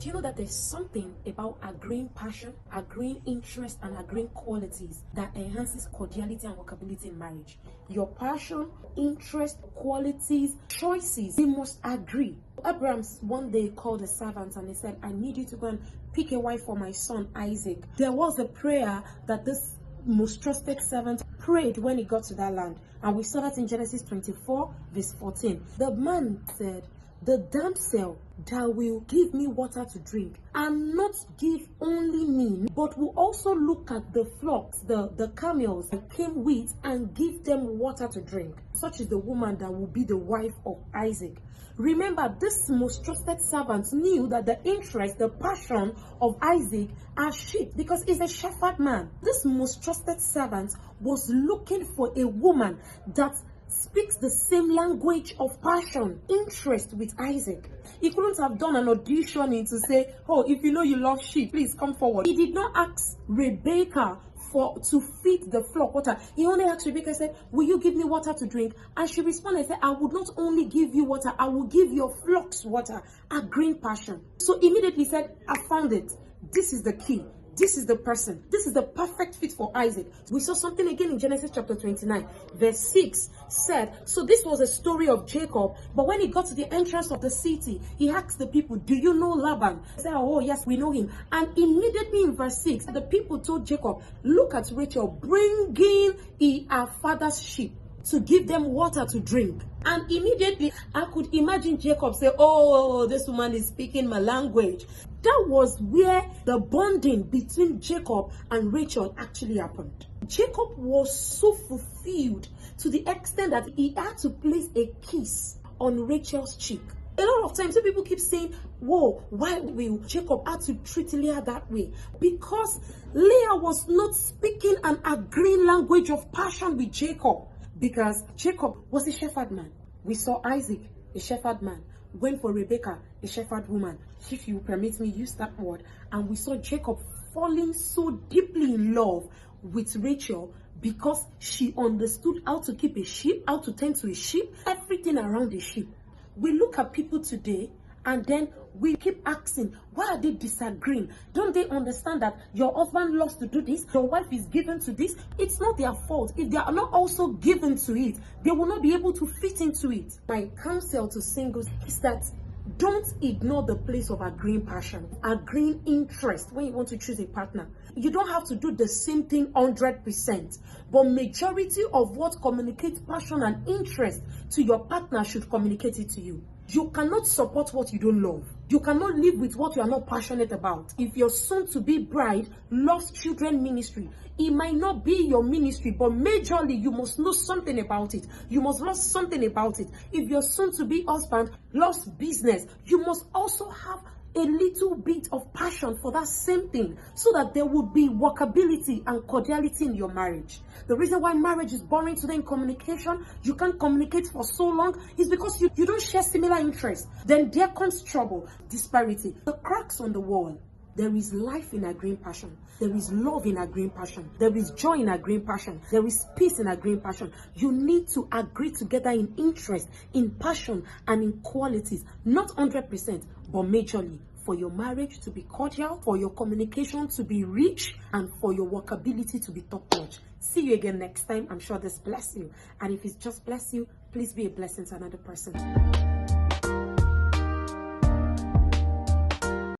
Do you know that there's something about agreeing passion, agreeing interest, and agreeing qualities that enhances cordiality and workability in marriage? Your passion, interest, qualities, choices, they must agree. Abraham one day called the servants and he said, I need you to go and pick a wife for my son Isaac. There was a prayer that this most trusted servant prayed when he got to that land. And we saw that in Genesis 24, verse 14. The man said, the damsel that will give me water to drink, and not give only me, but will also look at the flocks, the camels that came with, and give them water to drink. Such is the woman that will be the wife of Isaac. Remember, this most trusted servant knew that the interest, the passion of Isaac are sheep, because he's a shepherd man. This most trusted servant was looking for a woman that speaks the same language of passion, interest with Isaac. He couldn't have done an audition to say, oh, if you know you love sheep, please come forward. He did not ask Rebecca to feed the flock water. He only asked Rebecca, said, will you give me water to drink? And she responded, said, I would not only give you water, I will give your flocks water. Agreeing passion. So immediately said, I found it. This is the key. This is the person. This is the perfect fit for Isaac. We saw something again in Genesis chapter 29, verse 6 said, so this was a story of Jacob, but when he got to the entrance of the city, he asked the people, do you know Laban? They said, oh yes, we know him. And immediately in verse 6, the people told Jacob, look at Rachel bringing her father's sheep to give them water to drink. And immediately I could imagine Jacob say, oh, this woman is speaking my language. That was where the bonding between Jacob and Rachel actually happened. Jacob was so fulfilled to the extent that he had to place a kiss on Rachel's cheek. A lot of times, people keep saying, whoa, why will Jacob have to treat Leah that way? Because Leah was not speaking an agreeing language of passion with Jacob. Because Jacob was a shepherd man. We saw Isaac, a shepherd man, went for Rebecca, a shepherd woman. If you permit me, use that word. And we saw Jacob falling so deeply in love with Rachel because she understood how to keep a sheep, how to tend to a sheep, everything around a sheep. We look at people today and then we keep asking, why are they disagreeing? Don't they understand that your husband loves to do this? Your wife is given to this? It's not their fault. If they are not also given to it, they will not be able to fit into it. My counsel to singles is that don't ignore the place of agreeing passion, agreeing interest when you want to choose a partner. You don't have to do the same thing 100%, but majority of what communicates passion and interest to your partner should communicate it to you. You cannot support what you don't love. You cannot live with what you are not passionate about. If your soon-to-be bride loves children ministry, it might not be your ministry, but majorly you must know something about it. You must know something about it. If your soon-to-be husband loves business, you must also have a little bit of passion for that same thing, so that there would be workability and cordiality in your marriage. The reason why marriage is boring today in communication, you can't communicate for so long, is because you don't share similar interests. Then there comes trouble, disparity, the cracks on the wall. There is life in agreeing passion. There is love in agreeing passion. There is joy in agreeing passion. There is peace in agreeing passion. You need to agree together in interest, in passion, and in qualities. Not 100%, but majorly. For your marriage to be cordial, for your communication to be rich, and for your workability to be top-notch. See you again next time. I'm sure this bless you. And if it's just bless you, please be a blessing to another person.